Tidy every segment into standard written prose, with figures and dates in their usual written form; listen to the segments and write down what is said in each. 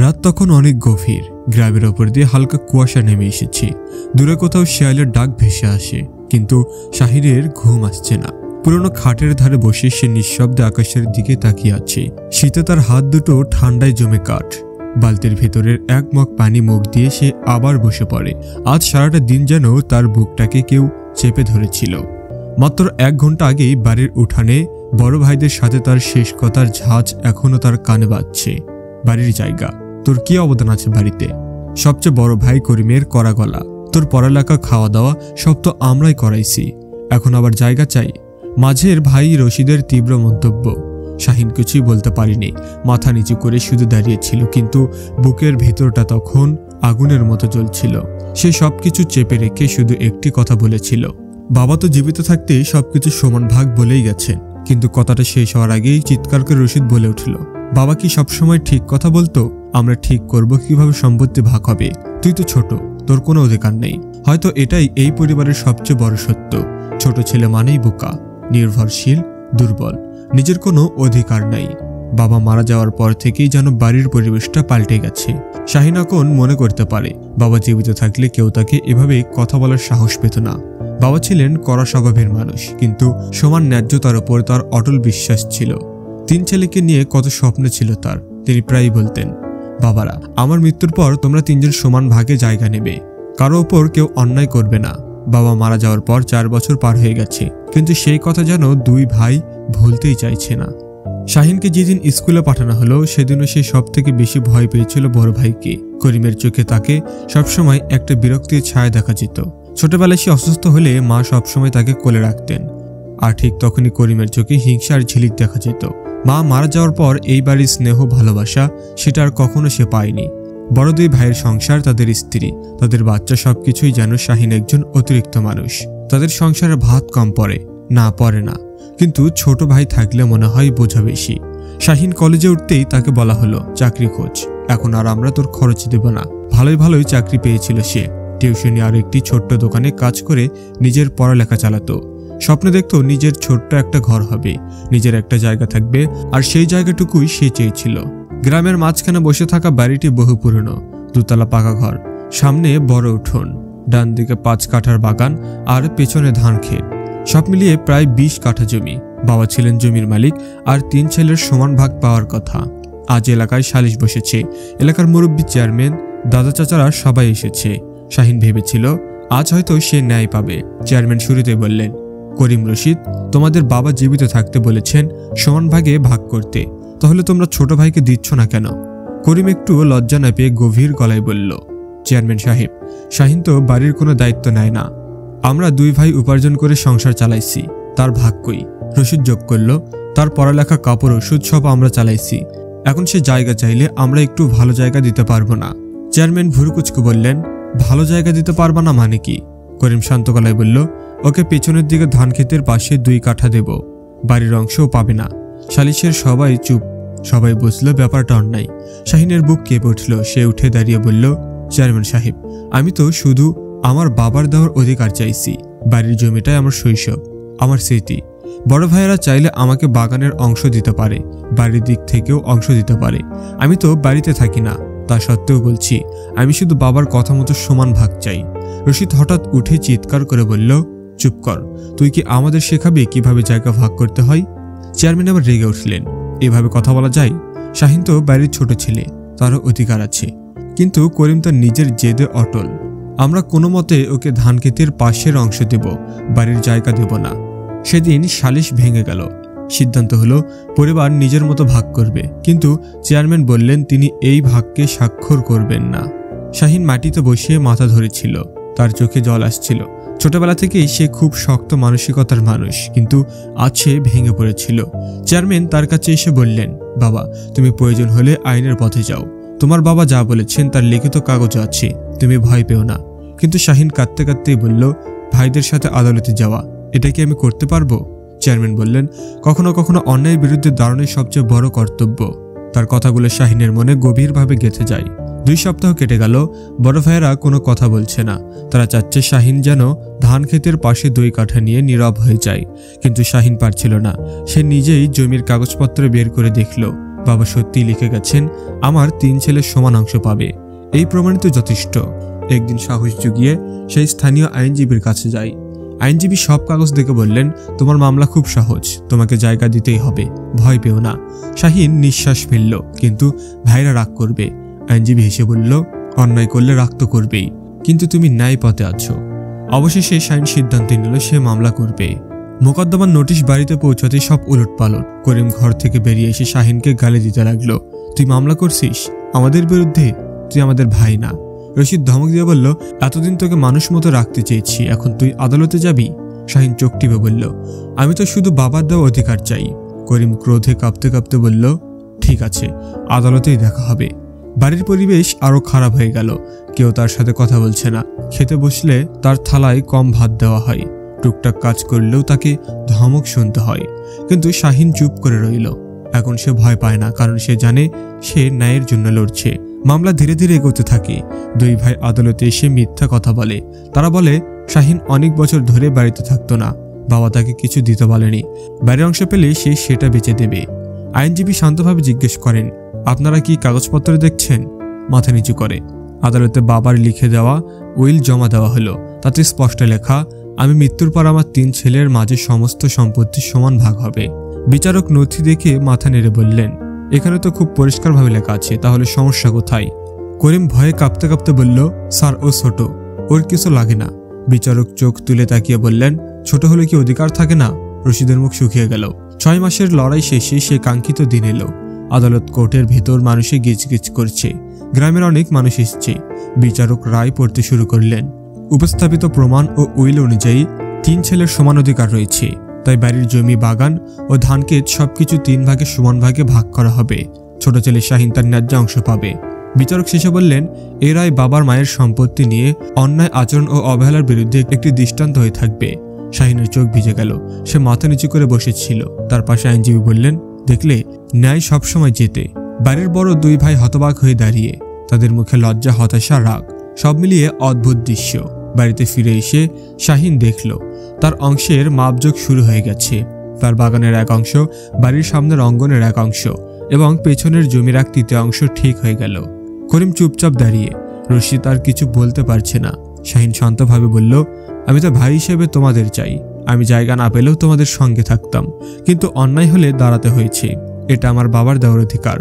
রাত তখন অনেক গভীর। গ্রামের ওপর দিয়ে হালকা কুয়াশা নেমে এসেছে। দূরে কোথাও শিয়ালের ডাক ভেসে আসে, কিন্তু শাহিনের ঘুম আসছে না। পুরনো খাটের ধারে বসে সে নিঃশব্দে আকাশের দিকে তাকিয়ে আছে। শীতে তার হাত দুটো ঠান্ডায় জমে কাঠ। বালতির ভেতরের এক মগ পানি মুখ দিয়ে সে আবার বসে পড়ে। আজ সারাটা দিন যেন তার বুকটাকে কেউ চেপে ধরেছিল। মাত্র 1 ঘন্টা আগেই বাড়ির উঠানে বড় ভাইদের সাথে তার শেষ কথার ঝাঁজ এখনো তার কানে বাজছে। বাড়ির জায়গা, তোর কি অবদান আছে বাড়িতে? সবচেয়ে বড় ভাই করিমের কড়া গলা, তোর পড়ালেখা খাওয়া দাওয়া সব তো আমরাই করাইছি, এখন আবার জায়গা চাই। মাঝের ভাই রশিদের তীব্র মন্তব্য। শাহিন কিছুই বলতে পারেনি, মাথা নিচু করে শুধু দাঁড়িয়েছিল, কিন্তু বুকের ভেতরটা তখন আগুনের মতো জ্বলছিল। সে সবকিছু চেপে রেখে শুধু একটি কথা বলেছিল, বাবা তো জীবিত থাকতে সবকিছু সমান ভাগ বলেই গেছেন। কিন্তু কথাটা শেষ হওয়ার আগেই চিৎকার করে রশিদ বলে উঠল, বাবা কি সবসময় ঠিক কথা বলতো? আমরা ঠিক করব কিভাবে সম্পত্তি ভাগ হবে। তুই তো ছোট, তোর কোনো অধিকার নেই। হয়তো এটাই এই পরিবারের সবচেয়ে বড় সত্য। ছোট ছেলে মানেই বোকা, নির্ভরশীল, দুর্বল, নিজের কোনো অধিকার নাই। বাবা মারা যাওয়ার পর থেকেই যেন বাড়ির পরিবেশটা পাল্টে গেছে। শাহিন এখন মনে করতে পারে, বাবা জীবিত থাকলে কেউ তাকে এভাবে কথা বলার সাহস পেত না। বাবা ছিলেন কড়া স্বভাবের মানুষ, কিন্তু সমান ন্যায্যতার ওপর তার অটল বিশ্বাস ছিল। 3 ছেলেকে নিয়ে কত স্বপ্ন ছিল তার। তিনি প্রায়ই বলতেন, বাবারা, আমার মৃত্যুর পর তোমরা 3 জন সমান ভাগে জায়গা নেবে, কারো ওপর কেউ অন্যায় করবে না। বাবা মারা যাওয়ার পর 4 বছর পার হয়ে গেছে, কিন্তু সেই কথা যেন 2 ভাই ভুলতেই চাইছে না। শাহিনকে যেদিন স্কুলে পাঠানো হলো, সেদিনও সে সব থেকে বেশি ভয় পেয়েছিল বড় ভাইকে। করিমের চোখে তাকে সবসময় একটা বিরক্তির ছায়া দেখা যেত। ছোটবেলায় সে অসুস্থ হলে মা সবসময় তাকে কোলে রাখতেন, আর ঠিক তখনই করিমের চোখে হিংসার ঝিলিক দেখা যেত। মা মারা যাওয়ার পর এই বাড়ির স্নেহ ভালোবাসা সেটা আর কখনো সে পায়নি। বড় 2 ভাইয়ের সংসার, তাদের স্ত্রী, তাদের বাচ্চা সবকিছুই যেন শাহিন একজন অতিরিক্ত মানুষ। তাদের সংসারে ভাত কম পড়ে না, কিন্তু ছোট ভাই থাকলে মনে হয় বোঝা বেশি। শাহিন কলেজে উঠতেই তাকে বলা হলো, চাকরি খোঁজ, এখন আর আমরা তোর খরচ দেব না। ভালোই চাকরি পেয়েছিল সে। টিউশনি আর একটি ছোট্ট দোকানে কাজ করে নিজের পড়ালেখা চালাতো। স্বপ্ন দেখতো নিজের ছোট্ট একটা ঘর হবে, নিজের একটা জায়গা থাকবে, আর সেই জায়গাটুকুই সে চেয়েছিল। গ্রামের মাঝখানে বসে থাকা বাড়িটি বহু পুরনো, 2 তলা পাকা ঘর, সামনে বড় উঠোন, ডান দিকে 5 কাঠার বাগান, আর পেছনে ধান ক্ষেত। সব মিলিয়ে প্রায় 20 কাঠা জমি। বাবা ছিলেন জমির মালিক, আর 3 ছেলের সমান ভাগ পাওয়ার কথা। আজ এলাকায় সালিশ বসেছে। এলাকার মুরব্বী, চেয়ারম্যান, দাদা চাচারা সবাই এসেছে। শাহিন ভেবেছিল আজ হয়তো সে ন্যায় পাবে। চেয়ারম্যান শুরুতে বললেন, করিম, রশিদ, তোমাদের বাবা জীবিত থাকতে বলেছেন সমান ভাগে ভাগ করতে, তাহলে তোমরা ছোট ভাইকে দিচ্ছ না কেন? করিম একটু লজ্জা না পেয়ে গভীর গলায় বলল, চেয়ারম্যান সাহেব, শাহিন তো বাড়ির কোনো দায়িত্ব নেয় না। আমরা 2 ভাই উপার্জন করে সংসার চালাইছি, তার ভাগ কই? রশিদ যোগ করল, তার পড়ালেখা, কাপড়, ওষুধ সব আমরা চালাইছি। এখন সে জায়গা চাইলে আমরা একটু ভালো জায়গা দিতে পারবো না? চেয়ারম্যান ভুরুকুচকু বললেন, ভালো জায়গা দিতে পারবা না মানে কি? করিম শান্ত গলায় বলল, ওকে পেছনের দিকে ধান ক্ষেতের পাশে 2 কাঠা দেব, বাড়ির অংশও পাবে না। সালিশের সবাই চুপ, সবাই বুঝলো ব্যাপারটা অন্যায়। শাহিনের বুক কেঁপে উঠল। সে উঠে দাঁড়িয়ে বলল, চেয়ারম্যান সাহেব, আমি তো শুধু আমার বাবার দেওয়ার অধিকার চাইছি। বাড়ির জমিটাই আমার শৈশব, আমার স্মৃতি। বড় ভাইয়েরা চাইলে আমাকে বাগানের অংশ দিতে পারে, বাড়ির দিক থেকেও অংশ দিতে পারে। আমি তো বাড়িতে থাকি না, তা সত্ত্বেও বলছি, আমি শুধু বাবার কথা মতো সমান ভাগ চাই। রশিদ হঠাৎ উঠে চিৎকার করে বলল, চুপ কর, তুই কি আমাদের শেখাবি কিভাবে জায়গা ভাগ করতে হয়? চেয়ারম্যান আবার রেগে উঠলেন, এভাবে কথা বলা যায়? শাহিন তো বাড়ির ছোট ছেলে, তারও অধিকার আছে। কিন্তু করিম তার নিজের জেদে অটল। আমরা কোনো মতে ওকে ধান ক্ষেতের পাশের অংশ দেব, বাড়ির জায়গা দেব না। সেদিন সালিশ ভেঙে গেল। সিদ্ধান্ত হলো পরিবার নিজের মতো ভাগ করবে, কিন্তু চেয়ারম্যান বললেন তিনি এই ভাগকে স্বাক্ষর করবেন না। শাহিন মাটিতে বসিয়ে মাথা ধরেছিল, তার চোখে জল আসছিল। ছোটবেলা থেকেই সে খুব শক্ত মানসিকতার মানুষ, কিন্তু আজ সে ভেঙে পড়েছিল। চেয়ারম্যান তার কাছে এসে বললেন, বাবা, তুমি প্রয়োজন হলে আইনের পথে যাও, তোমার বাবা যা বলেছেন তার লিখিত কাগজ আছে, তুমি ভয় পেও না। কিন্তু শাহিন কাঁদতে কাঁদতেই বলল, ভাইদের সাথে আদালতে যাওয়া, এটা কি আমি করতে পারবো? চেয়ারম্যান বললেন, কখনো কখনো অন্যায়ের বিরুদ্ধে দাঁড়ানোই সবচেয়ে বড় কর্তব্য। তার কথাগুলো শাহিনের মনে গভীরভাবে গেঁথে যায়। 2 সপ্তাহ কেটে গেল, বড় ভাইয়েরা কোনো কথা বলছে না। তারা চাচ্ছে শাহিন যেন ধান ক্ষেতের পাশে 2 কাঠা নিয়ে নীরব হয়ে যায়, কিন্তু শাহিন পারছিল না। সে নিজেই জমির কাগজপত্র বের করে দেখল, বাবা সত্যিই লিখে গেছেন আমার 3 ছেলের সমান অংশ পাবে। এই প্রমাণিত যথেষ্ট। একদিন সাহস জুগিয়ে সেই স্থানীয় আইনজীবীর কাছে যাই। আইনজীবী সব কাগজ দেখে বললেন, তোমার মামলা খুব সহজ, তোমাকে জায়গা দিতেই হবে, ভয় পেও না। শাহিন নিঃশ্বাস ফেলল, কিন্তু ভাইরা রাগ করবে। আইনজীবী হেসে বলল, অন্যায় করলে রাগ তো করবেই, কিন্তু তুমি ন্যায় পথে আছো। অবশেষে শাহিন সিদ্ধান্ত নিল সে মামলা করবে। মোকদ্দমার নোটিশ বাড়িতে পৌঁছাতে সব উলটপালট। করিম ঘর থেকে বেরিয়ে এসে শাহিনকে গালি দিতে লাগলো, তুই মামলা করছিস আমাদের বিরুদ্ধে, তুই আমাদের ভাই না। রশিদ ধমক দিয়ে বলল, এতদিন তোকে মানুষ মতো রাখতে চেয়েছি, এখন তুই আদালতে যাবি? শাহিন চোখ টিপে বলল, আমি তো শুধু বাবার দেওয়া অধিকার চাই। করিম ক্রোধে কাঁপতে কাঁপতে বলল, ঠিক আছে, আদালতেই দেখা হবে। বাড়ির পরিবেশ আরো খারাপ হয়ে গেল। কেউ তার সাথে কথা বলছে না। খেতে বসলে তার থালায় কম ভাত দেওয়া হয়। টুকটাক কাজ করলেও তাকে ধমক শুনতে হয়। কিন্তু শাহিন চুপ করে রইল। এখন সে ভয় পায় না, কারণ সে জানে সে ন্যায়ের জন্য লড়ছে। মামলা ধীরে ধীরে এগোতে থাকে। দুই ভাই আদালতে এসে মিথ্যা কথা বলে। তারা বলে শাহিন অনেক বছর ধরে বাড়িতে থাকতো না, বাবা তাকে কিছু দিতে বলেনি, বাড়ির অংশ পেলে সে সেটা বেচে দেবে। আইনজীবী শান্তভাবে জিজ্ঞেস করেন, আপনারা কি কাগজপত্র দেখছেন? মাথা নিচু করে। আদালতে বাবার লিখে দেওয়া উইল জমা দেওয়া হলো। তাতে স্পষ্ট লেখা, আমি মৃত্যুর পর আমার 3 ছেলের মাঝে সমস্ত সম্পত্তি সমান ভাগ হবে। বিচারক নথি দেখে মাথা নেড়ে বললেন, এখানে তো খুব পরিষ্কারভাবে লেখা আছে, তাহলে সমস্যা কোথায়? করিম ভয়ে কাঁপতে কাঁপতে বলল, স্যার ও ছোট, ওর কিছু লাগে না। বিচারক চোখ তুলে তাকিয়ে বললেন, ছোট হলে কি অধিকার থাকে না? রশিদের মুখ শুকিয়ে গেল। 6 মাসের লড়াই শেষে সে কাঙ্ক্ষিত দিন এলো। আদালত কোর্টের ভেতর মানুষে গিজগিজ করছে। গ্রামের অনেক মানুষ এসছে। বিচারক রায় পড়তে শুরু করলেন। উপস্থাপিত প্রমাণ ও উইল অনুযায়ী 3 ছেলের সমান অধিকার রয়েছে, তাই বাড়ির জমি, বাগান ও ধানক্ষেত সবকিছু 3 ভাগে সমান ভাগে ভাগ করা হবে। ছোট ছেলে শাহিন তার ন্যায্য অংশ পাবে। বিচারক শেষে বললেন, এ রায় বাবার মায়ের সম্পত্তি নিয়ে অন্যায় আচরণ ও অবহেলার বিরুদ্ধে একটি দৃষ্টান্ত হয়ে থাকবে। শাহিনের চোখ ভিজে গেল। সে মাথা নিচু করে বসেছিল। তার পাশে আইনজীবী বললেন, দেখলে, ন্যায় সবসময় জেতে। বাড়ির বড় 2 ভাই হতবাক হয়ে দাঁড়িয়ে। তাদের মুখে লজ্জা, হতাশা, রাগ সব মিলিয়ে অদ্ভুত দৃশ্য। বাড়িতে ফিরে এসে শাহিন দেখল তার অংশের মাপজোক শুরু হয়ে গেছে। তার বাগানের এক অংশ, বাড়ির সামনের অঙ্গনের এক অংশ এবং পেছনের জমির এক 1/3 অংশ ঠিক হয়ে গেল। করিম চুপচাপ দাঁড়িয়ে। রশিদ আর কিছু বলতে পারছে না। শাহিন শান্তভাবে বলল, আমি তো ভাই হিসেবে তোমাদের চাই। আমি জায়গা না পেলেও তোমাদের সঙ্গে থাকতাম, কিন্তু অন্যায় হলে দাঁড়াতে হয়েছে। এটা আমার বাবার দেওয়ার অধিকার।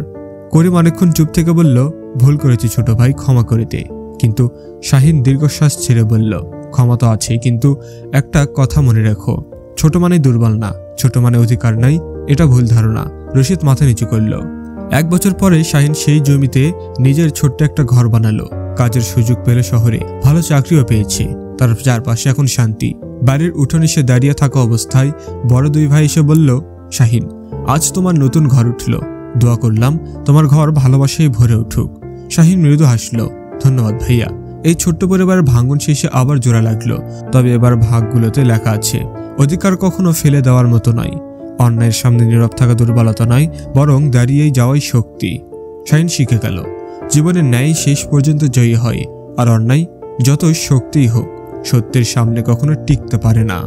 করিম অনেকক্ষণ চুপ থেকে বলল, ভুল করেছি ছোট ভাই, ক্ষমা করে দে। কিন্তু শাহিন দীর্ঘশ্বাস ছেড়ে বলল, ক্ষমা তো আছে, কিন্তু একটা কথা মনে রেখো, ছোট মানে দুর্বল না, ছোট মানে অধিকার নাই, এটা ভুল ধারণা। রশিদ মাথা নিচু করল। 1 বছর পরে শাহিন সেই জমিতে নিজের ছোট্ট একটা ঘর বানালো। কাজের সুযোগ পেল শহরে, ভালো চাকরিও পেয়েছে। তার চারপাশে এখন শান্তি। বাড়ির উঠোনে সে দাঁড়িয়ে থাকা অবস্থায় বড় 2 ভাই এসে বলল, শাহিন, আজ তোমার নতুন ঘর উঠল। দোয়া করলাম তোমার ঘর ভালোবাসায় ভরে উঠুক। শাহিন মৃদু হাসল, ধন্যবাদ ভাইয়া। এই ছোট্ট পরিবারের ভাঙন শেষে আবার জোড়া লাগলো। তবে এবার ভাগগুলোতে লেখা আছে, অধিকার কখনো ফেলে দেওয়ার মতো নয়, অন্যায়ের সামনে নীরব থাকা দুর্বলতা নয়, বরং দাঁড়িয়েই যাওয়াই শক্তি। শাহিন শিখে গেল, জীবনের ন্যায় শেষ পর্যন্ত জয়ী হয়, আর অন্যায় যত শক্তিই হোক সত্যের সামনে কখনো টিকতে পারে না।